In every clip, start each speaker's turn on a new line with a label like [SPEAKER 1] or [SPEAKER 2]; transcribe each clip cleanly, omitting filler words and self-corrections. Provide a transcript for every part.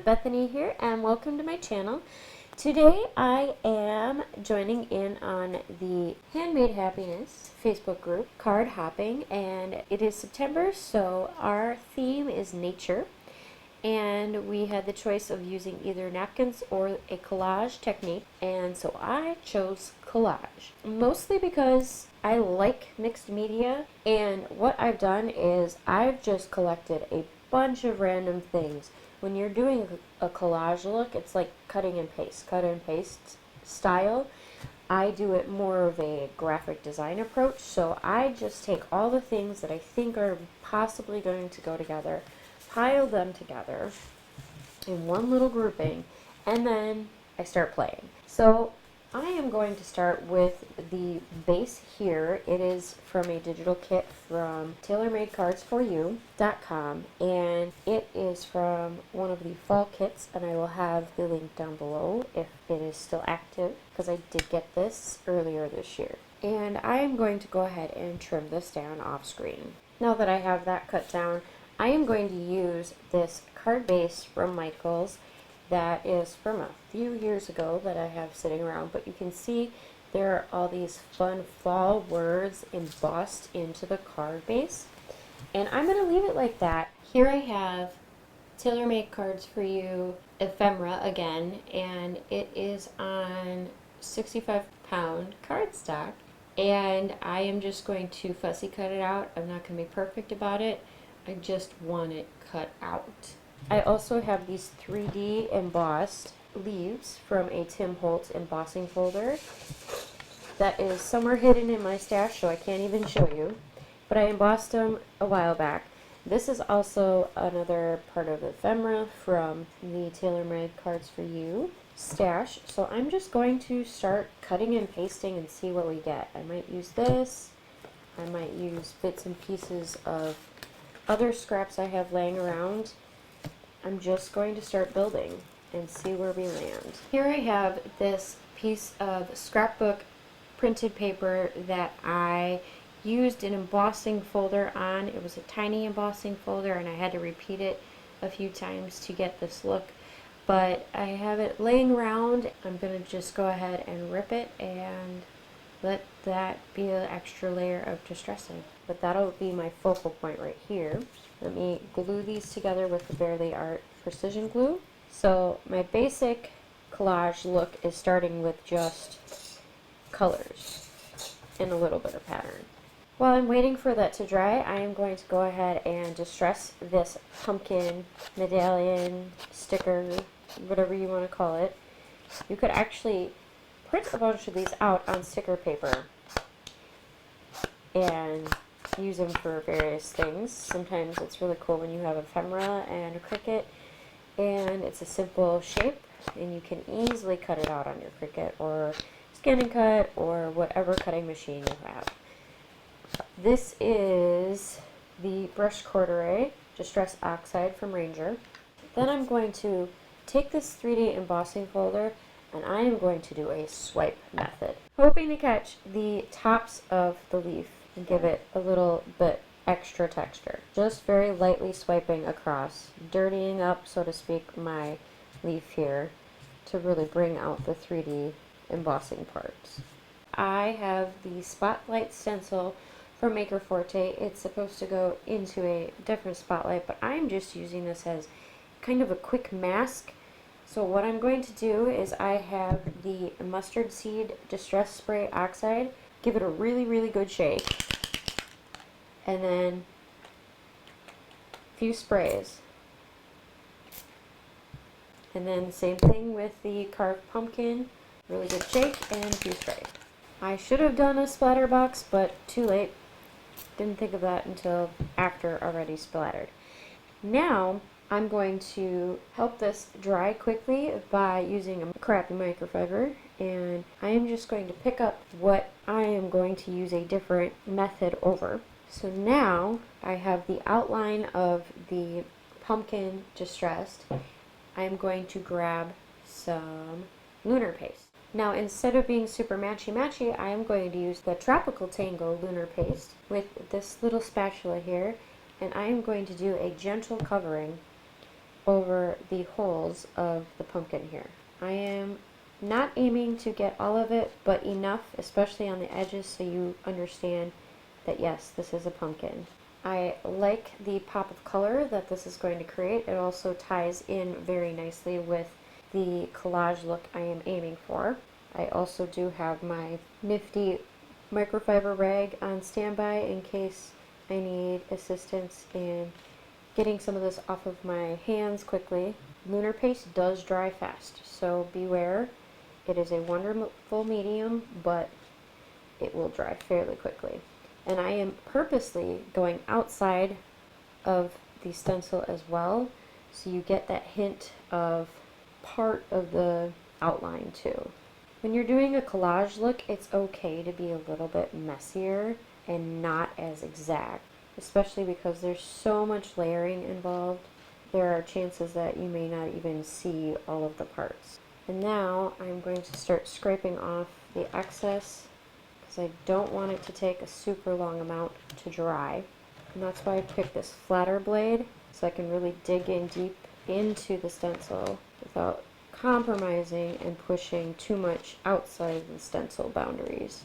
[SPEAKER 1] Bethany here, and welcome to my channel. Today I am joining in on the Handmade Happiness Facebook group, Card Hopping, and it is September, so our theme is nature. And we had the choice of using either napkins or a collage technique, and so I chose collage. Mostly because I like mixed media, and what I've done is I've just collected a bunch of random things. When you're doing a collage look, it's like cut and paste style. I do it more of a graphic design approach, so I just take all the things that I think are possibly going to go together, pile them together in one little grouping, and then I start playing. So I am going to start with the base here. It is from a digital kit from tailormadecardsforyou.com, and it is from one of the fall kits, and I will have the link down below if it is still active, because I did get this earlier this year. And I am going to go ahead and trim this down off screen. Now that I have that cut down, I am going to use this card base from Michaels that is from a few years ago that I have sitting around, but you can see there are all these fun fall words embossed into the card base, and I'm going to leave it like that. Here I have TaylorMade Cards For You ephemera again, and it is on 65-pound cardstock, and I am just going to fussy cut it out. I'm not going to be perfect about it. I just want it cut out. I also have these 3D embossed leaves from a Tim Holtz embossing folder that is somewhere hidden in my stash, so I can't even show you, but I embossed them a while back. This is also another part of ephemera from the TaylorMade Cards For You stash, so I'm just going to start cutting and pasting and see what we get. I might use this, I might use bits and pieces of other scraps I have laying around. I'm just going to start building and see where we land. Here I have this piece of scrapbook printed paper that I used an embossing folder on. It was a tiny embossing folder, and I had to repeat it a few times to get this look, but I have it laying around. I'm going to just go ahead and rip it and let that be an extra layer of distressing. But that'll be my focal point right here. Let me glue these together with the Barely Art precision glue. So my basic collage look is starting with just colors and a little bit of pattern. While I'm waiting for that to dry, I am going to go ahead and distress this pumpkin, medallion, sticker, whatever you want to call it. You could actually print a bunch of these out on sticker paper and use them for various things. Sometimes it's really cool when you have ephemera and a Cricut and it's a simple shape and you can easily cut it out on your Cricut or scan and cut or whatever cutting machine you have. This is the brushed corduroy Distress Oxide from Ranger. Then I'm going to take this 3D embossing folder and I am going to do a swipe method, hoping to catch the tops of the leaf and give it a little bit extra texture. Just very lightly swiping across, dirtying up, so to speak, my leaf here to really bring out the 3D embossing parts. I have the Spotlight stencil from Maker Forte. It's supposed to go into a different spotlight, but I'm just using this as kind of a quick mask. So what I'm going to do is I have the mustard seed distress spray oxide, give it a really good shake, and then a few sprays, and then the same thing with the carved pumpkin, really good shake and a few sprays. I should have done a splatter box, but too late. Didn't think of that until after already splattered. Now I'm going to help this dry quickly by using a crappy microfiber, and I am just going to pick up what I am going to use a different method over. So now I have the outline of the pumpkin distressed. I'm going to grab some Lunar paste. Now instead of being super matchy-matchy, I am going to use the Tropical Tango Lunar paste with this little spatula here, and I am going to do a gentle covering over the holes of the pumpkin here. I am not aiming to get all of it, but enough, especially on the edges, so you understand that yes, this is a pumpkin. I like the pop of color that this is going to create. It also ties in very nicely with the collage look I am aiming for. I also do have my nifty microfiber rag on standby in case I need assistance in getting some of this off of my hands quickly. Lunar paste does dry fast, so beware. It is a wonderful medium, but it will dry fairly quickly. And I am purposely going outside of the stencil as well, so you get that hint of part of the outline too. When you're doing a collage look, it's okay to be a little bit messier and not as exact, especially because there's so much layering involved. There are chances that you may not even see all of the parts. And now I'm going to start scraping off the excess because I don't want it to take a super long amount to dry. And that's why I picked this flatter blade, so I can really dig in deep into the stencil without compromising and pushing too much outside the stencil boundaries.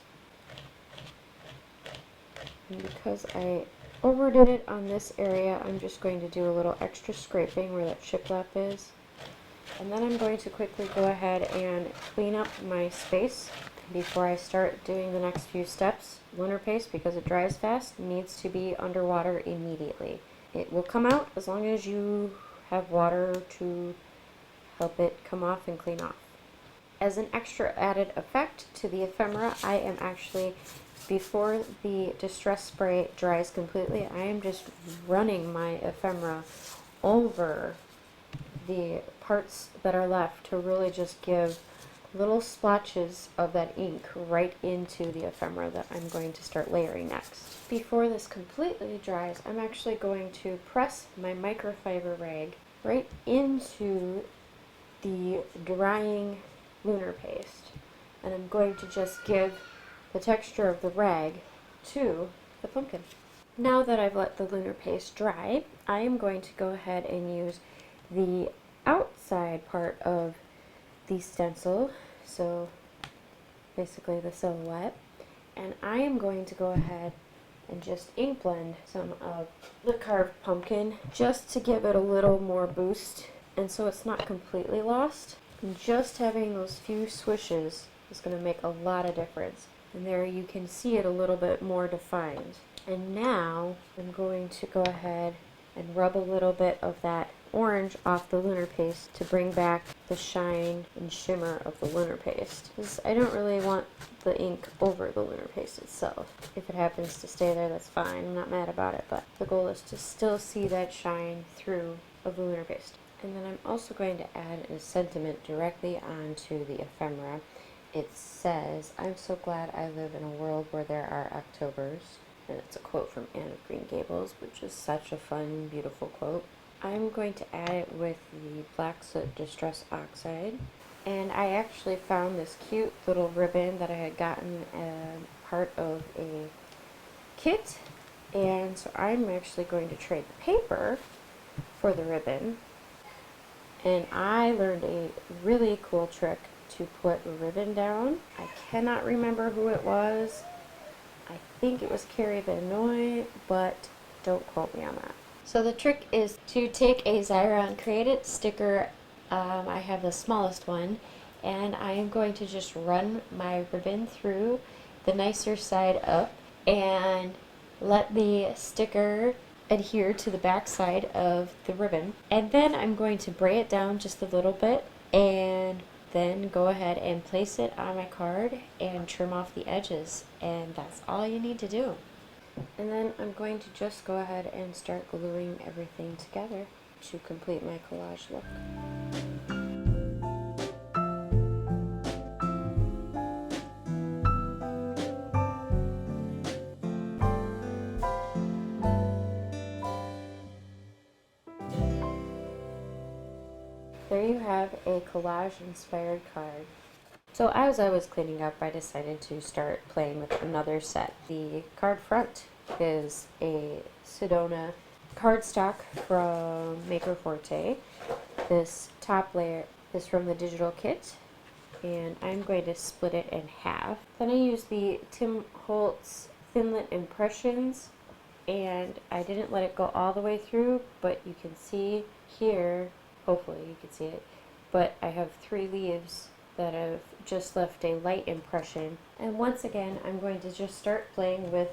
[SPEAKER 1] And because I overdid it on this area, I'm just going to do a little extra scraping where that shiplap is. And then I'm going to quickly go ahead and clean up my space before I start doing the next few steps. Lunar paste, because it dries fast, needs to be underwater immediately. It will come out as long as you have water to help it come off and clean off. As an extra added effect to the ephemera, I am actually, before the distress spray dries completely, I am just running my ephemera over the parts that are left to really just give little splotches of that ink right into the ephemera that I'm going to start layering next. Before this completely dries, I'm actually going to press my microfiber rag right into the drying lunar paste, and I'm going to just give the texture of the rag to the pumpkin. Now that I've let the lunar paste dry, I am going to go ahead and use the outside part of the stencil, so basically the silhouette, and I am going to go ahead and just ink blend some of the carved pumpkin just to give it a little more boost, and so it's not completely lost. And just having those few swishes is going to make a lot of difference, and there you can see it a little bit more defined. And now I'm going to go ahead and rub a little bit of that orange off the lunar paste to bring back the shine and shimmer of the lunar paste. I don't really want the ink over the lunar paste itself. If it happens to stay there, that's fine. I'm not mad about it, but the goal is to still see that shine through of the lunar paste. And then I'm also going to add a sentiment directly onto the ephemera. It says, "I'm so glad I live in a world where there are Octobers." And it's a quote from Anne of Green Gables, which is such a fun, beautiful quote. I'm going to add it with the Black Soot Distress Oxide. And I actually found this cute little ribbon that I had gotten part of a kit. And so I'm actually going to trade the paper for the ribbon. And I learned a really cool trick to put a ribbon down. I cannot remember who it was. I think it was Carrie Vanoy, but don't quote me on that. So the trick is to take a Xyron Create-It sticker. I have the smallest one, and I am going to just run my ribbon through the nicer side up and let the sticker adhere to the back side of the ribbon. And then I'm going to bray it down just a little bit and then go ahead and place it on my card and trim off the edges, and that's all you need to do. And then I'm going to just go ahead and start gluing everything together to complete my collage look. There you have a collage-inspired card. So as I was cleaning up, I decided to start playing with another set. The card front is a Sedona cardstock from Maker Forte. This top layer is from the digital kit, and I'm going to split it in half. Then I use the Tim Holtz Thinlit Impressions, and I didn't let it go all the way through, but you can see here, hopefully you can see it, but I have 3 leaves that have just left a light impression. And once again, I'm going to just start playing with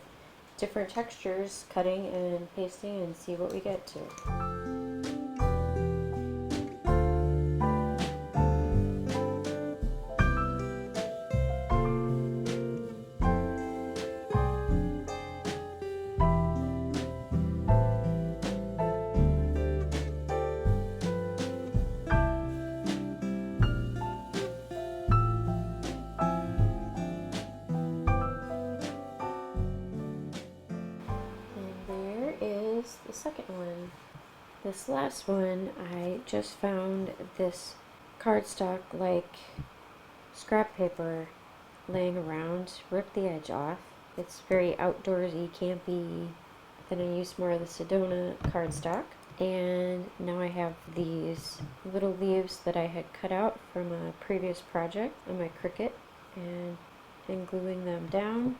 [SPEAKER 1] different textures, cutting and pasting, and see what we get to. The second one. This last one, I just found this cardstock like scrap paper laying around, ripped the edge off. It's very outdoorsy, campy. Then I used more of the Sedona cardstock, and now I have these little leaves that I had cut out from a previous project on my Cricut, and I'm gluing them down.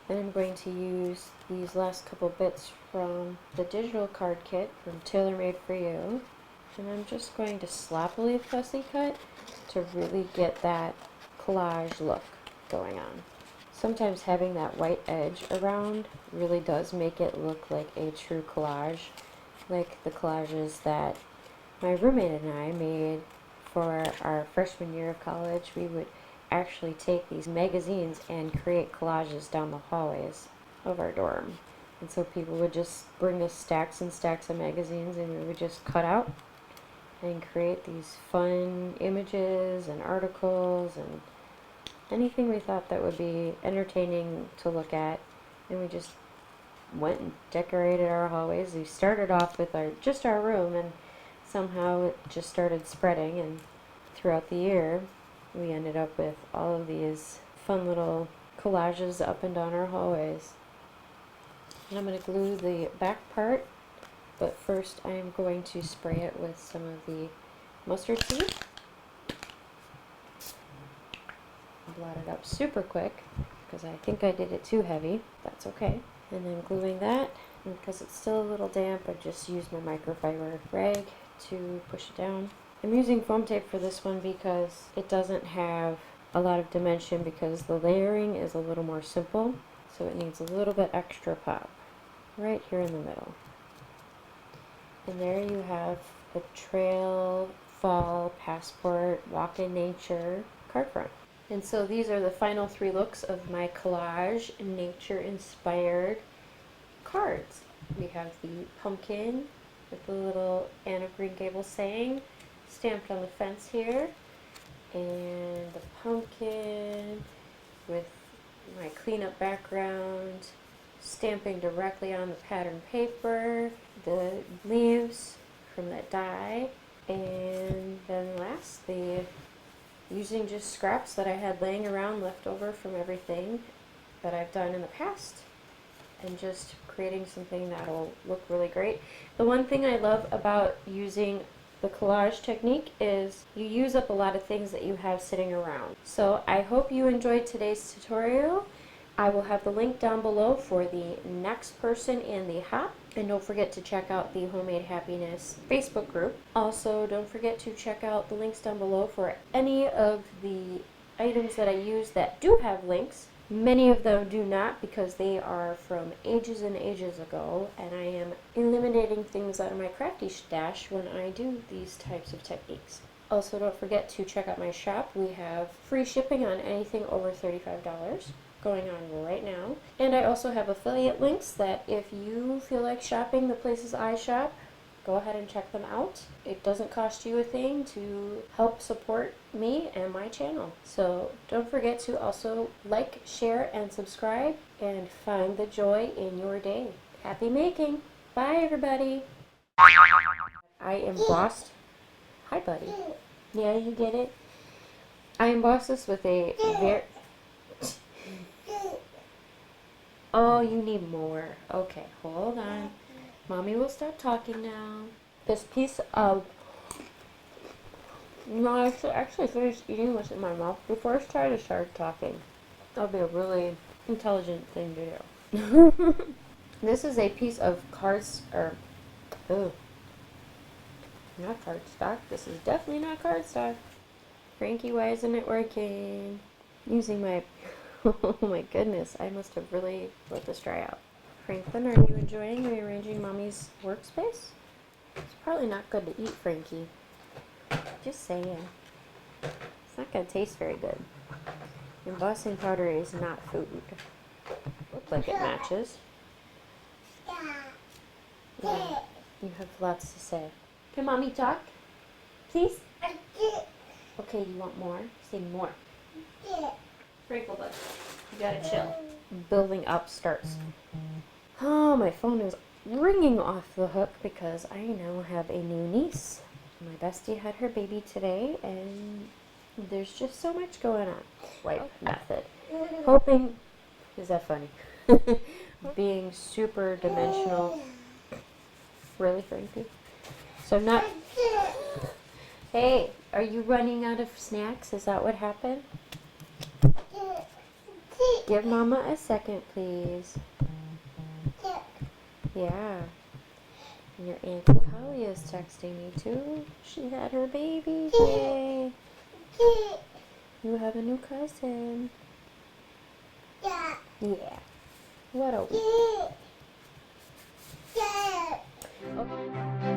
[SPEAKER 1] Then I'm going to use these last couple bits from the digital card kit from Tailor Made For You. And I'm just going to sloppily fussy cut to really get that collage look going on. Sometimes having that white edge around really does make it look like a true collage, like the collages that my roommate and I made for our freshman year of college. We would actually take these magazines and create collages down the hallways of our dorm. And so people would just bring us stacks and stacks of magazines, and we would just cut out and create these fun images and articles and anything we thought that would be entertaining to look at. And we just went and decorated our hallways. We started off with just our room, and somehow it just started spreading, and throughout the year we ended up with all of these fun little collages up and down our hallways. And I'm going to glue the back part, but first I am going to spray it with some of the mustard seed. Blot it up super quick because I think I did it too heavy. That's okay. And then gluing that, and because it's still a little damp, I just used my microfiber rag to push it down. I'm using foam tape for this one because it doesn't have a lot of dimension, because the layering is a little more simple, so it needs a little bit extra pop right here in the middle. And there you have the Trail Fall Passport Walk in Nature card front. And so these are the final 3 looks of my collage nature inspired cards. We have the pumpkin with the little Anne of Green Gables saying stamped on the fence here, and the pumpkin with my cleanup background stamping directly on the pattern paper, the leaves from that die, and then lastly using just scraps that I had laying around left over from everything that I've done in the past, and just creating something that'll look really great. The one thing I love about using the collage technique is you use up a lot of things that you have sitting around. So I hope you enjoyed today's tutorial. I will have the link down below for the next person in the hop. And don't forget to check out the Homemade Happiness Facebook group. Also, don't forget to check out the links down below for any of the items that I use that do have links. Many of them do not, because they are from ages and ages ago, and I am eliminating things out of my crafty stash when I do these types of techniques. Also, don't forget to check out my shop. We have free shipping on anything over $35 going on right now. And I also have affiliate links that if you feel like shopping the places I shop, go ahead and check them out. It doesn't cost you a thing to help support me and my channel. So don't forget to also like, share, and subscribe, and find the joy in your day. Happy making! Bye, everybody! I embossed... Hi, buddy. Yeah, you get it? I embossed this with a very... Oh, you need more. Okay, hold on. Mommy will stop talking now. This piece of... No, I should actually finish eating what's in my mouth before I start talking. That'll be a really intelligent thing to do. This is a piece of not cardstock. This is definitely not cardstock. Frankie, why isn't it working? Using my... Oh my goodness, I must have really let this dry out. Franklin, are you enjoying rearranging Mommy's workspace? It's probably not good to eat, Frankie. Just saying. It's not going to taste very good. Embossing powder is not food. Looks like it matches. Yeah, you have lots to say. Can Mommy talk? Please? Okay, you want more? Say more. Sprinkle bud. You gotta chill. Building up starts. Oh, my phone is ringing off the hook because I now have a new niece. My bestie had her baby today, and there's just so much going on. Wipe method. Hoping... Is that funny? Being super dimensional. Really, Frankie? So not... Hey, are you running out of snacks? Is that what happened? Give Mama a second, please. Yeah. And your Auntie Holly is texting me too. She had her baby. Yay. You have a new cousin. Yeah. What a week. Okay.